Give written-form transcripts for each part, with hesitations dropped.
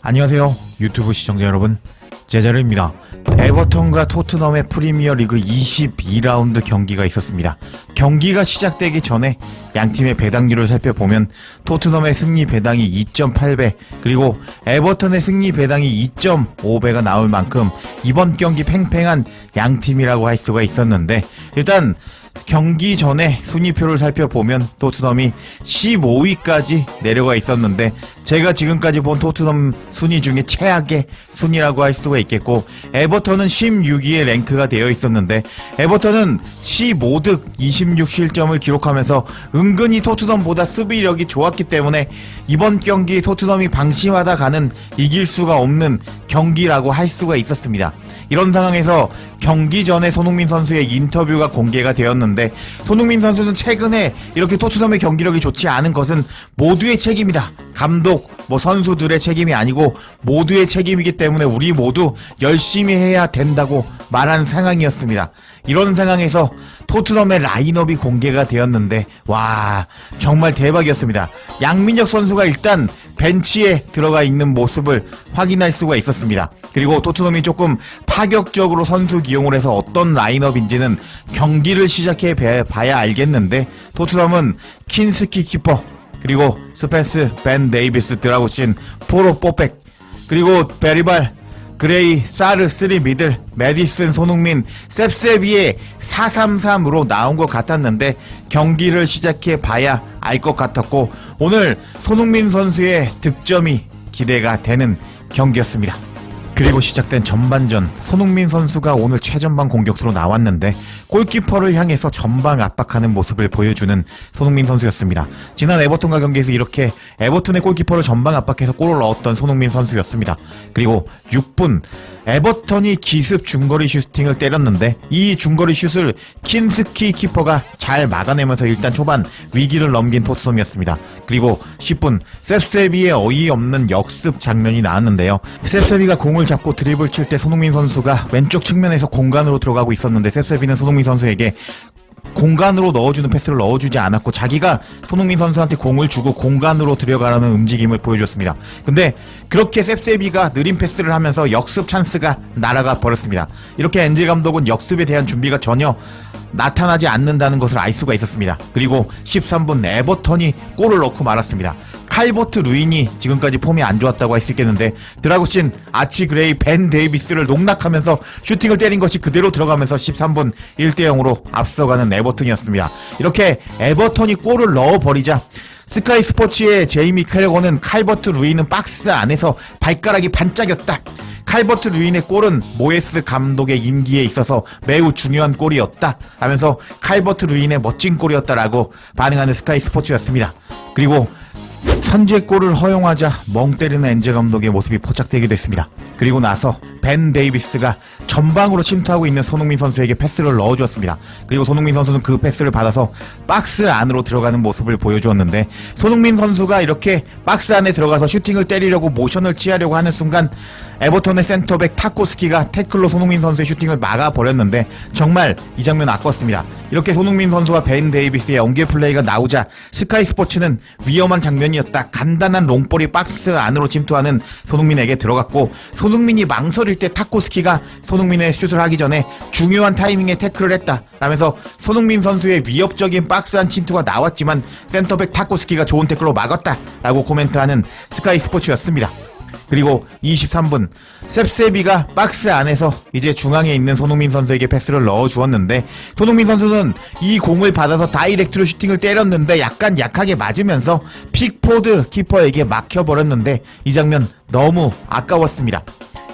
안녕하세요 유튜브 시청자 여러분, 제자르입니다. 에버턴과 토트넘의 프리미어리그 22라운드 경기가 있었습니다. 경기가 시작되기 전에 양팀의 배당률을 살펴보면 토트넘의 승리 배당이 2.8배, 그리고 에버턴의 승리 배당이 2.5배가 나올 만큼 이번 경기 팽팽한 양팀이라고 할 수가 있었는데, 일단 경기 전에 순위표를 살펴보면 토트넘이 15위까지 내려가 있었는데, 제가 지금까지 본 토트넘 순위 중에 최악의 순위라고 할 수가 있겠고, 에버턴은 16위에 랭크가 되어 있었는데, 에버턴은 15득 26실점을 기록하면서 은근히 토트넘보다 수비력이 좋았기 때문에 이번 경기 토트넘이 방심하다 가는 이길 수가 없는 경기라고 할 수가 있었습니다. 이런 상황에서 경기 전에 손흥민 선수의 인터뷰가 공개가 되었는데, 손흥민 선수는 최근에 이렇게 토트넘의 경기력이 좋지 않은 것은 모두의 책임이다. 감독, 선수들의 책임이 아니고 모두의 책임이기 때문에 우리 모두 열심히 해야 된다고 말한 상황이었습니다. 이런 상황에서 토트넘의 라인업이 공개가 되었는데, 와, 정말 대박이었습니다. 양민혁 선수가 일단 벤치에 들어가 있는 모습을 확인할 수가 있었습니다. 그리고 토트넘이 조금 파격적으로 선수 기용을 해서 어떤 라인업인지는 경기를 시작해 봐야 알겠는데, 토트넘은 킨스키 키퍼, 그리고 스펜스, 벤 데이비스, 드라구신, 포로 뽀백, 그리고 베리발, 그레이, 사르, 쓰리 미들, 메디슨, 손흥민, 셉세비의 4-3-3으로 나온 것 같았는데 경기를 시작해 봐야 알 것 같았고, 오늘 손흥민 선수의 득점이 기대가 되는 경기였습니다. 그리고 시작된 전반전, 손흥민 선수가 오늘 최전방 공격수로 나왔는데 골키퍼를 향해서 전방 압박하는 모습을 보여주는 손흥민 선수였습니다. 지난 에버턴과 경기에서 이렇게 에버턴의 골키퍼를 전방 압박해서 골을 넣었던 손흥민 선수였습니다. 그리고 6분, 에버턴이 기습 중거리 슈팅을 때렸는데 이 중거리 슛을 킨스키 키퍼가 잘 막아내면서 일단 초반 위기를 넘긴 토트넘이었습니다. 그리고 10분, 셉세비의 어이없는 역습 장면이 나왔는데요. 셉세비가 공을 잡고 드리블 칠 때 손흥민 선수가 왼쪽 측면에서 공간으로 들어가고 있었는데, 셉세비는 손흥민 선수에게 공간으로 넣어주는 패스를 넣어주지 않았고 자기가 손흥민 선수한테 공을 주고 공간으로 들어가라는 움직임을 보여줬습니다. 근데 그렇게 셉세비가 느린 패스를 하면서 역습 찬스가 날아가 버렸습니다. 이렇게 엔젤 감독은 역습에 대한 준비가 전혀 나타나지 않는다는 것을 알 수가 있었습니다. 그리고 13분, 에버턴이 골을 넣고 말았습니다. 칼버트 루인이 지금까지 폼이 안 좋았다고 할 수 있겠는데, 드라구신, 아치 그레이, 벤 데이비스를 농락하면서 슈팅을 때린 것이 그대로 들어가면서 13분 1-0으로 앞서가는 에버턴이었습니다. 이렇게 에버턴이 골을 넣어버리자 스카이 스포츠의 제이미 캐러건은 칼버트 루인은 박스 안에서 발가락이 반짝였다. 칼버트 루인의 골은 모에스 감독의 임기에 있어서 매우 중요한 골이었다 하면서 칼버트 루인의 멋진 골이었다라고 반응하는 스카이 스포츠였습니다. 그리고 선제골을 허용하자 멍 때리는 엔젤 감독의 모습이 포착되기도 했습니다. 그리고 나서 벤 데이비스가 전방으로 침투하고 있는 손흥민 선수에게 패스를 넣어주었습니다. 그리고 손흥민 선수는 그 패스를 받아서 박스 안으로 들어가는 모습을 보여주었는데, 손흥민 선수가 이렇게 박스 안에 들어가서 슈팅을 때리려고 모션을 취하려고 하는 순간 에버턴의 센터백 타코스키가 태클로 손흥민 선수의 슈팅을 막아버렸는데 정말 이 장면 아꼈습니다. 이렇게 손흥민 선수와 벤 데이비스의 연계 플레이가 나오자 스카이 스포츠는 위험한 장면이었다. 간단한 롱볼이 박스 안으로 침투하는 손흥민에게 들어갔고, 손흥민이 망설일 때 타코스키가 손흥민의 슛을 하기 전에 중요한 타이밍에 태클을 했다 라면서 손흥민 선수의 위협적인 박스 안 침투가 나왔지만 센터백 타코스키가 좋은 태클로 막았다 라고 코멘트하는 스카이 스포츠였습니다. 그리고 23분, 셉세비가 박스 안에서 이제 중앙에 있는 손흥민 선수에게 패스를 넣어주었는데, 손흥민 선수는 이 공을 받아서 다이렉트로 슈팅을 때렸는데 약간 약하게 맞으면서 픽포드 키퍼에게 막혀버렸는데 이 장면 너무 아까웠습니다.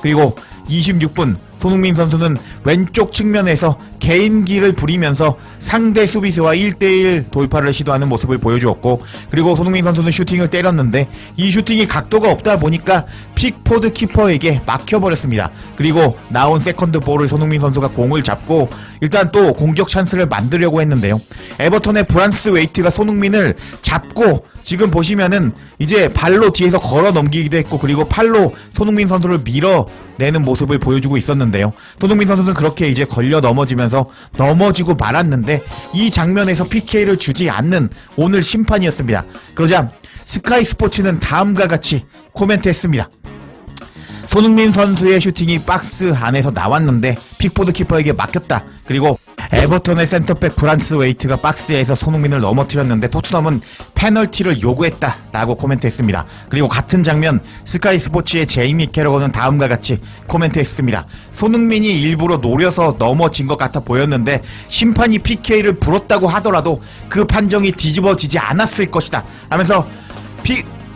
그리고 26분, 손흥민 선수는 왼쪽 측면에서 개인기를 부리면서 상대 수비수와 1대1 돌파를 시도하는 모습을 보여주었고, 그리고 손흥민 선수는 슈팅을 때렸는데 이 슈팅이 각도가 없다 보니까 픽포드 키퍼에게 막혀버렸습니다. 그리고 나온 세컨드 볼을 손흥민 선수가 공을 잡고 일단 또 공격 찬스를 만들려고 했는데요. 에버턴의 브란스 웨이트가 손흥민을 잡고 지금 보시면은 이제 발로 뒤에서 걸어 넘기기도 했고, 그리고 팔로 손흥민 선수를 밀어내는 모습을 보여주고 있었는데요. 손흥민 선수는 그렇게 이제 걸려 넘어지면서 넘어지고 말았는데 이 장면에서 PK를 주지 않는 오늘 심판이었습니다. 그러자 스카이 스포츠는 다음과 같이 코멘트했습니다. 손흥민 선수의 슈팅이 박스 안에서 나왔는데 픽포드 키퍼에게 막혔다. 그리고 에버턴의 센터백 브란스 웨이트가 박스에서 손흥민을 넘어뜨렸는데 토트넘은 페널티를 요구했다라고 코멘트했습니다. 그리고 같은 장면 스카이 스포츠의 제이미 캐러건은 다음과 같이 코멘트했습니다. 손흥민이 일부러 노려서 넘어진 것 같아 보였는데 심판이 PK를 불었다고 하더라도 그 판정이 뒤집어지지 않았을 것이다 하면서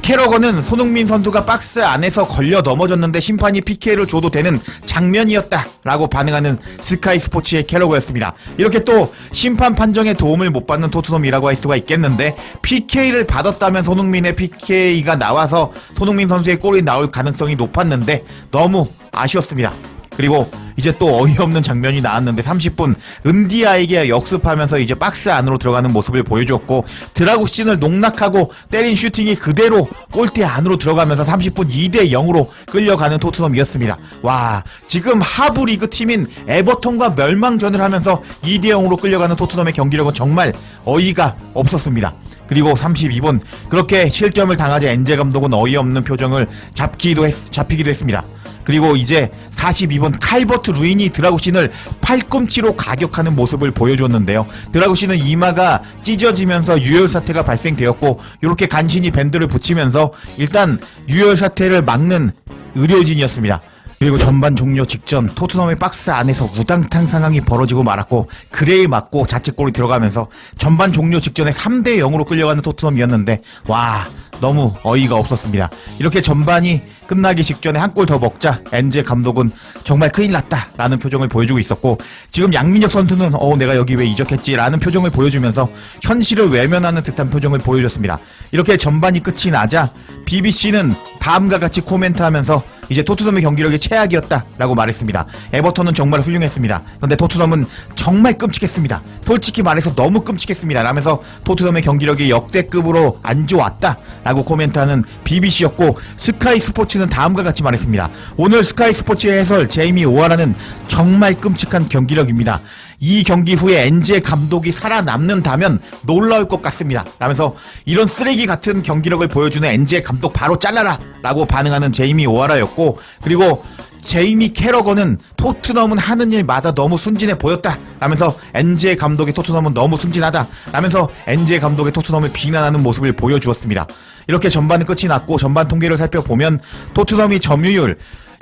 캐러건은 손흥민 선수가 박스 안에서 걸려 넘어졌는데 심판이 PK를 줘도 되는 장면이었다라고 반응하는 스카이 스포츠의 캐러건이었습니다. 이렇게 또 심판 판정에 도움을 못 받는 토트넘이라고 할 수가 있겠는데 PK를 받았다면 손흥민의 PK가 나와서 손흥민 선수의 골이 나올 가능성이 높았는데 너무 아쉬웠습니다. 그리고 이제 또 어이없는 장면이 나왔는데 30분 은디아에게 역습하면서 이제 박스 안으로 들어가는 모습을 보여줬고 드라구신을 농락하고 때린 슈팅이 그대로 골대 안으로 들어가면서 30분 2대0으로 끌려가는 토트넘이었습니다. 와, 지금 하부 리그 팀인 에버턴과 멸망전을 하면서 2대0으로 끌려가는 토트넘의 경기력은 정말 어이가 없었습니다. 그리고 32분 그렇게 실점을 당하자 엔제 감독은 어이없는 표정을 잡히기도 했습니다. 그리고 이제 42분 칼버트 루인이 드라구신을 팔꿈치로 가격하는 모습을 보여줬는데요. 드라구신은 이마가 찢어지면서 유혈 사태가 발생되었고 이렇게 간신히 밴드를 붙이면서 일단 유혈 사태를 막는 의료진이었습니다. 그리고 전반 종료 직전 토트넘의 박스 안에서 우당탕 상황이 벌어지고 말았고 그레이 맞고 자책골이 들어가면서 전반 종료 직전에 3대0으로 끌려가는 토트넘이었는데 와, 너무 어이가 없었습니다. 이렇게 전반이 끝나기 직전에 한 골 더 먹자 엔제 감독은 정말 큰일 났다 라는 표정을 보여주고 있었고 지금 양민혁 선수는 내가 여기 왜 이적했지 라는 표정을 보여주면서 현실을 외면하는 듯한 표정을 보여줬습니다. 이렇게 전반이 끝이 나자 BBC는 다음과 같이 코멘트하면서 이제 토트넘의 경기력이 최악이었다라고 말했습니다. 에버턴은 정말 훌륭했습니다. 그런데 토트넘은 정말 끔찍했습니다. 솔직히 말해서 너무 끔찍했습니다. 라면서 토트넘의 경기력이 역대급으로 안 좋았다라고 코멘트하는 BBC였고 스카이 스포츠는 다음과 같이 말했습니다. 오늘 스카이 스포츠의 해설 제이미 오하라는 정말 끔찍한 경기력입니다. 이 경기 후에 엔제 감독이 살아남는다면 놀라울 것 같습니다. 라면서 이런 쓰레기 같은 경기력을 보여주는 엔제 감독 바로 잘라라 라고 반응하는 제이미 오하라였고 그리고 제이미 캐러건은 토트넘은 하는 일마다 너무 순진해 보였다 라면서 엔제 감독의 토트넘은 너무 순진하다 라면서 엔제 감독의 토트넘을 비난하는 모습을 보여주었습니다. 이렇게 전반은 끝이 났고 전반 통계를 살펴보면 토트넘이 점유율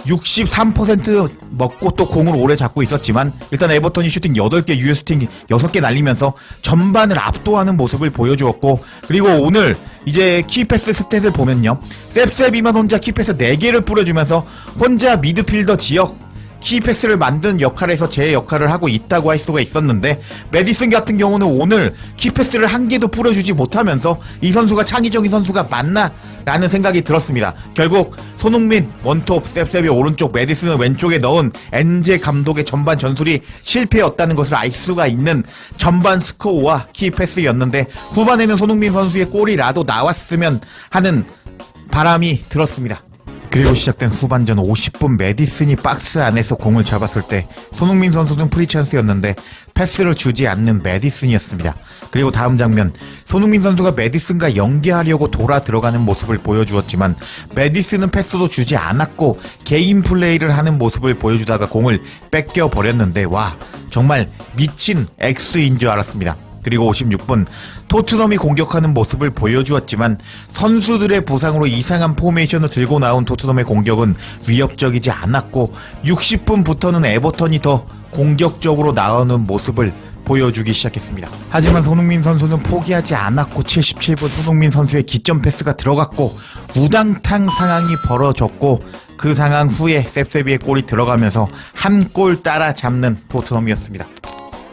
63% 먹고 또 공을 오래 잡고 있었지만 일단 에버턴이 슈팅 8개 유효 슈팅 6개 날리면서 전반을 압도하는 모습을 보여주었고 그리고 오늘 이제 키패스 스탯을 보면요 셉셉이만 혼자 키패스 4개를 뿌려주면서 혼자 미드필더 지역 키패스를 만든 역할에서 제 역할을 하고 있다고 할 수가 있었는데 메디슨 같은 경우는 오늘 키패스를 한 개도 뿌려주지 못하면서 이 선수가 창의적인 선수가 맞나? 라는 생각이 들었습니다. 결국 손흥민 원톱 셉셉이 오른쪽 메디슨을 왼쪽에 넣은 엔제 감독의 전반 전술이 실패였다는 것을 알 수가 있는 전반 스코어와 키패스였는데 후반에는 손흥민 선수의 골이라도 나왔으면 하는 바람이 들었습니다. 그리고 시작된 후반전 50분 메디슨이 박스 안에서 공을 잡았을 때 손흥민 선수는 프리찬스였는데 패스를 주지 않는 메디슨이었습니다. 그리고 다음 장면 손흥민 선수가 메디슨과 연계하려고 돌아 들어가는 모습을 보여주었지만 메디슨은 패스도 주지 않았고 개인 플레이를 하는 모습을 보여주다가 공을 뺏겨버렸는데 와, 정말 미친 X인 줄 알았습니다. 그리고 56분 토트넘이 공격하는 모습을 보여주었지만 선수들의 부상으로 이상한 포메이션을 들고 나온 토트넘의 공격은 위협적이지 않았고 60분부터는 에버턴이 더 공격적으로 나오는 모습을 보여주기 시작했습니다. 하지만 손흥민 선수는 포기하지 않았고 77분 손흥민 선수의 기점 패스가 들어갔고 우당탕 상황이 벌어졌고 그 상황 후에 셉셉이의 골이 들어가면서 한 골 따라잡는 토트넘이었습니다.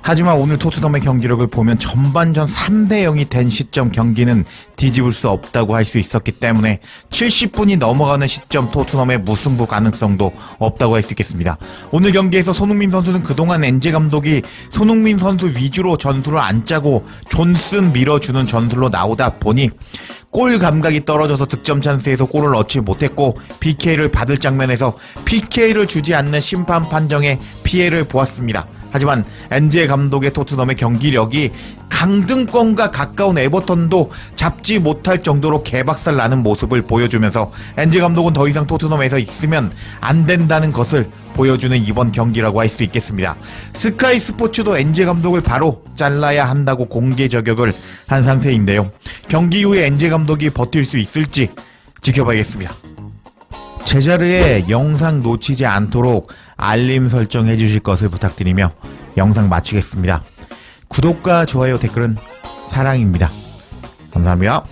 하지만 오늘 토트넘의 경기력을 보면 전반전 3대0이 된 시점 경기는 뒤집을 수 없다고 할 수 있었기 때문에 70분이 넘어가는 시점 토트넘의 무승부 가능성도 없다고 할 수 있겠습니다. 오늘 경기에서 손흥민 선수는 그동안 엔제 감독이 손흥민 선수 위주로 전술을 안 짜고 존슨 밀어주는 전술로 나오다 보니 골 감각이 떨어져서 득점 찬스에서 골을 넣지 못했고 PK를 받을 장면에서 PK를 주지 않는 심판 판정에 피해를 보았습니다. 하지만 엔제 감독의 토트넘의 경기력이 강등권과 가까운 에버턴도 잡지 못할 정도로 개박살 나는 모습을 보여주면서 엔지 감독은 더 이상 토트넘에서 있으면 안 된다는 것을 보여주는 이번 경기라고 할 수 있겠습니다. 스카이 스포츠도 엔지 감독을 바로 잘라야 한다고 공개 저격을 한 상태인데요. 경기 후에 엔지 감독이 버틸 수 있을지 지켜봐야겠습니다. 제자르의 영상 놓치지 않도록 알림 설정해 주실 것을 부탁드리며 영상 마치겠습니다. 구독과 좋아요, 댓글은 사랑입니다. 감사합니다.